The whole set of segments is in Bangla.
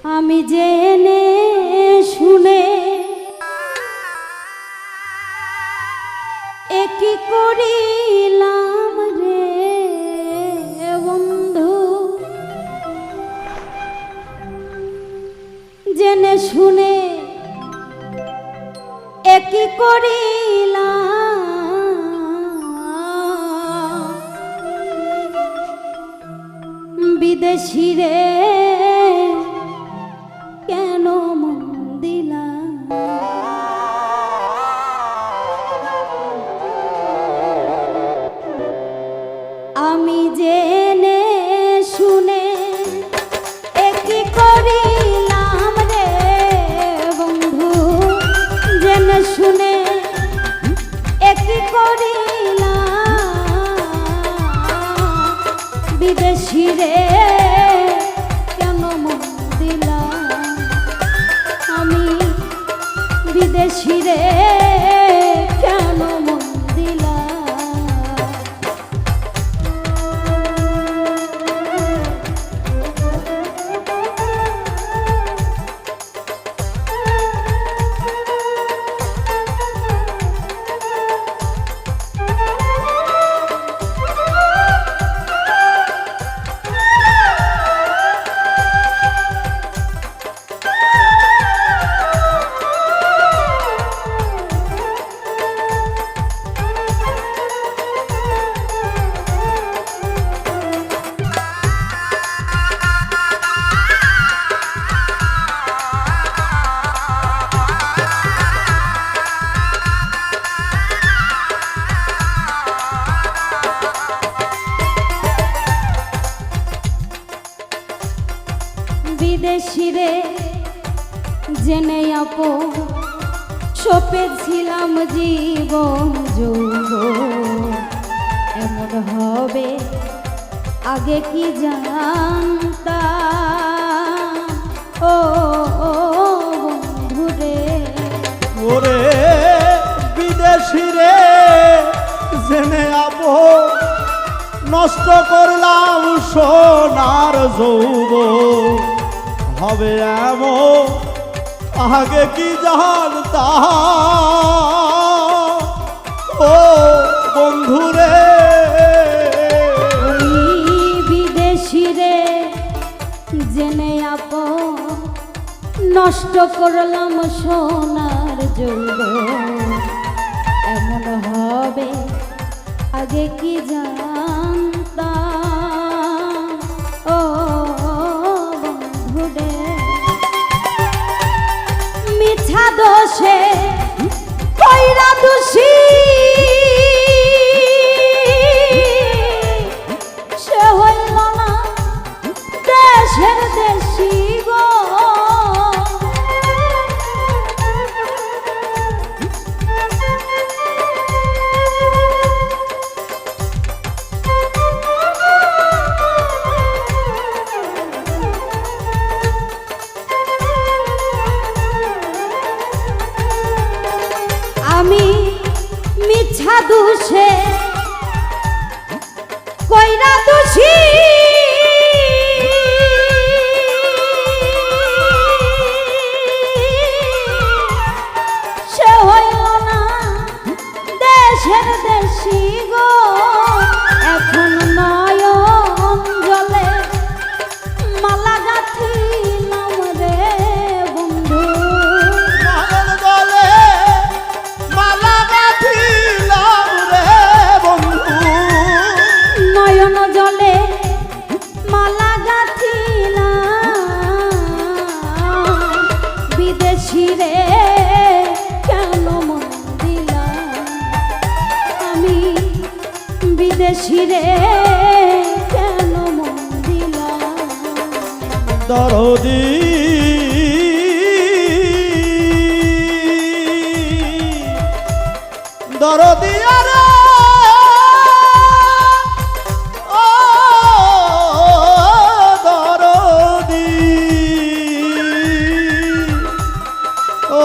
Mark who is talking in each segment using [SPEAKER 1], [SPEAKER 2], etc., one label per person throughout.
[SPEAKER 1] আমি জেনে শুনে একই করিলাম রে বন্ধু, জেনে শুনে একই করিলাম বিদেশি রে কেন মন দিলাম। আমি জেনে শুনে একই করিলাম রে বন্ধু, জেনে শুনে একই করিলাম বিদেশি রে কেন মন দিলাম। আমি বিদেশি রে কেন মন দিলাম। বিদেশি রে জেনে আপন সপেছিলাম জীবন যৌবন এমন হবে আগে কি জানতাম। ও বন্ধু রে
[SPEAKER 2] ওরে বিদেশি রে জেনে আপন নষ্ট করলাম সোনার যৌবন হবে এমন আগে কি জানতাম। ও বন্ধুরে
[SPEAKER 1] বিদেশি রে জেনে আপন নষ্ট করলাম সোনার যৌবন এমন হবে আগে কি জানতাম। ও বন্ধুরে মিছা দোষে কইরা দোষী সে হইল না দেশের দেশি গো। আমি মিছা দোষে কইরা দোষী সে হইল না দেশের দেশি গো। এখন নয়ন জলে মালা গাঁথিলাম রে বন্ধু,
[SPEAKER 2] নয়ন জলে মালা গাঁথিলাম রে বন্ধু।
[SPEAKER 1] নয়ন জলে মালা গাঁথিলাম বিদেশি রে কেন মন দিলাম। আমি বিদেশি রে কেন মন দিলাম।
[SPEAKER 2] দরদি দরদি আরে ও দরদি ও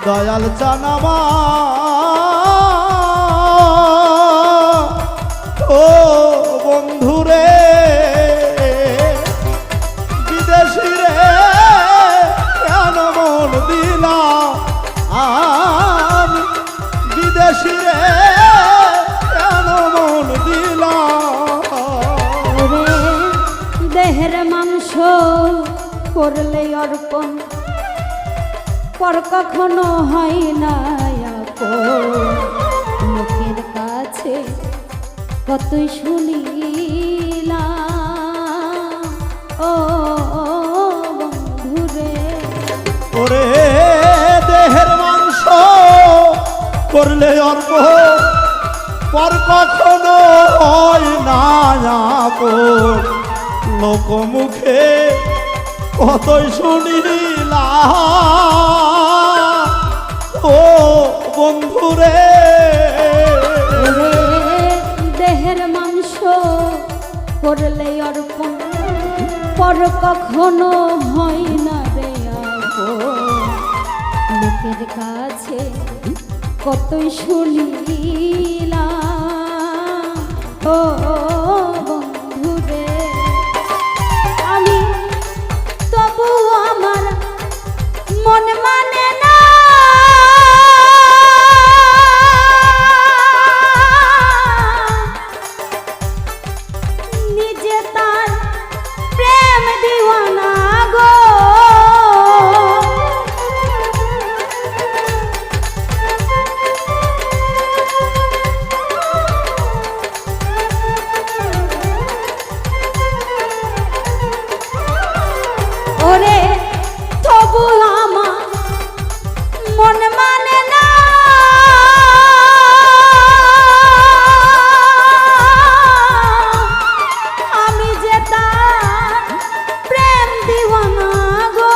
[SPEAKER 2] দয়াল জানামা ও বন্ধুরে
[SPEAKER 1] করলে অর্পণ পর কখনো হয় না আপন। লোকের কাছে কতই শুনিলাম ও বন্ধুরে।
[SPEAKER 2] ওরে দেহের মাংস করলে অর্প পর কখনো হয় না আপন। লোক মুখে কতই শুনিলাম ও বন্ধুরে।
[SPEAKER 1] ওরে দেহের মাংস করলে অর্পণ পর কখনো হয় না রে আপন। লোকের কাছে কতই শুনিলাম ও বন্ধুরে। আমি তবু আমার মন মানে না নিজে তার প্রেম দিওয়ানা গো। ওরে তবু আমার মন মানে না আমি যে তার প্রেম দিওয়ানা গো।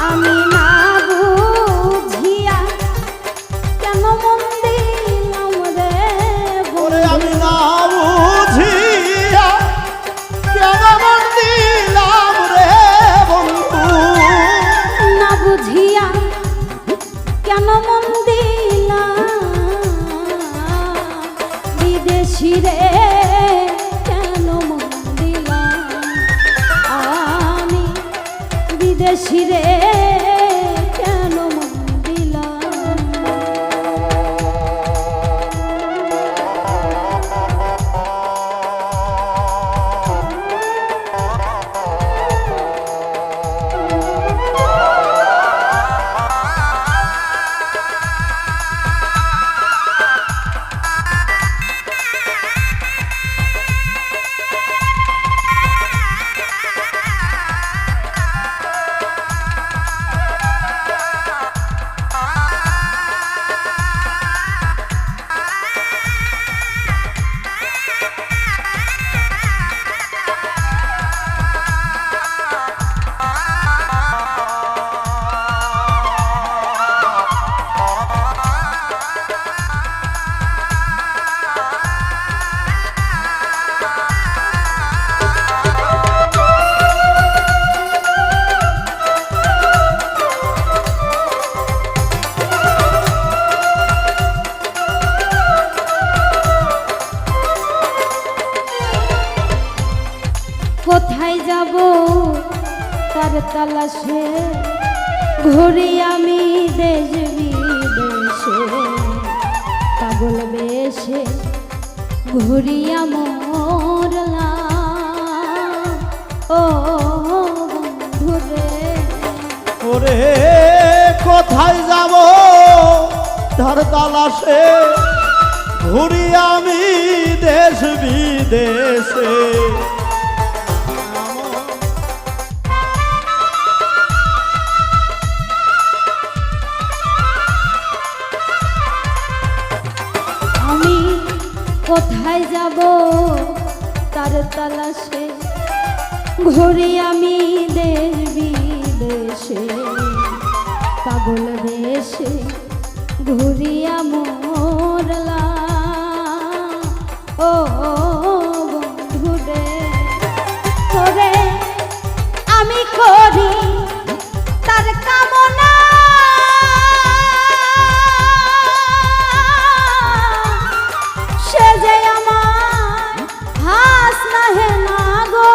[SPEAKER 1] আমি না বুঝিয়া কেন মন দিলাম রে
[SPEAKER 2] ওরে আমি না বুঝিয়া কেন মন দিলাম রে বন্ধু।
[SPEAKER 1] না বুঝিয়া কেন মন দিলাম বিদেশি রে কেন মন দিলাম আমি বিদেশি রে কেন মন দিলাম। কোথায় যাব তার তালাশে ঘুরি আমি দেশ বিদেশে। পাগল বেশে ঘুরিয়া মরলাম ও বন্ধুরে।
[SPEAKER 2] ওরে কোথায় যাব ধর তালাশে ঘুরি আমি দেশ বিদেশে।
[SPEAKER 1] আমি কোথায় যাব তার তালাশে ঘুরি আমি দেশ বিদেশে। পাগল দেশে ঘুরিয়া মরলাম ও বন্ধুরে। ওরে আমি করি তার কামনা সে যে আমার হাস নাহে না গো।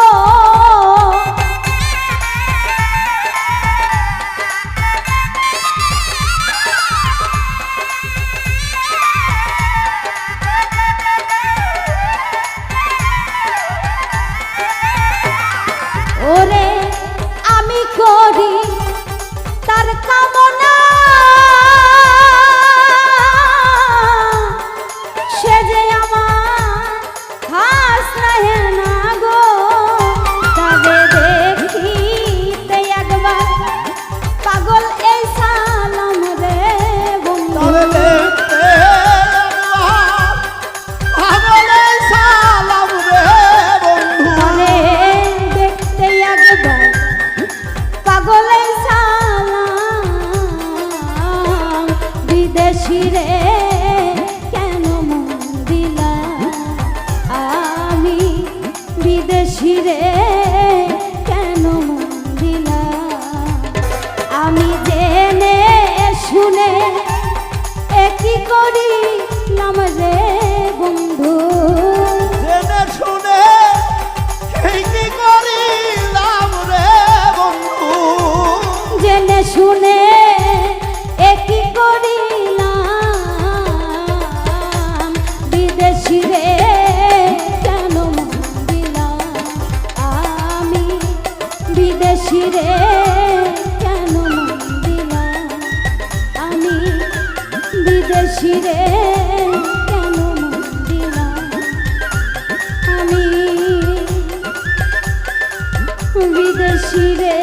[SPEAKER 1] হাসনাহে না গো তবে দেখিতে একবার পাগল এই সালাম রে বন্ধু
[SPEAKER 2] তবে দেখতে একবার পাগলের সালাম রে বন্ধু।
[SPEAKER 1] তবে দেখতে একবার পাগল এই সালাম বিদেশি রে কেন মন দিলা আমি বিদেশি রে কেন মন দিলা আমি জেনে শুনে একই করিলাম রে বন্ধু
[SPEAKER 2] জেনে শুনে এই কি করিলাম রে বন্ধু।
[SPEAKER 1] জেনে শুনে একই করিলাম বিদেশি রে কেন মন দিলাম আমি বিদেশি রে কেন মন দিলাম আমি বিদেশি রে কেন মন দিলাম আমি বিদেশি রে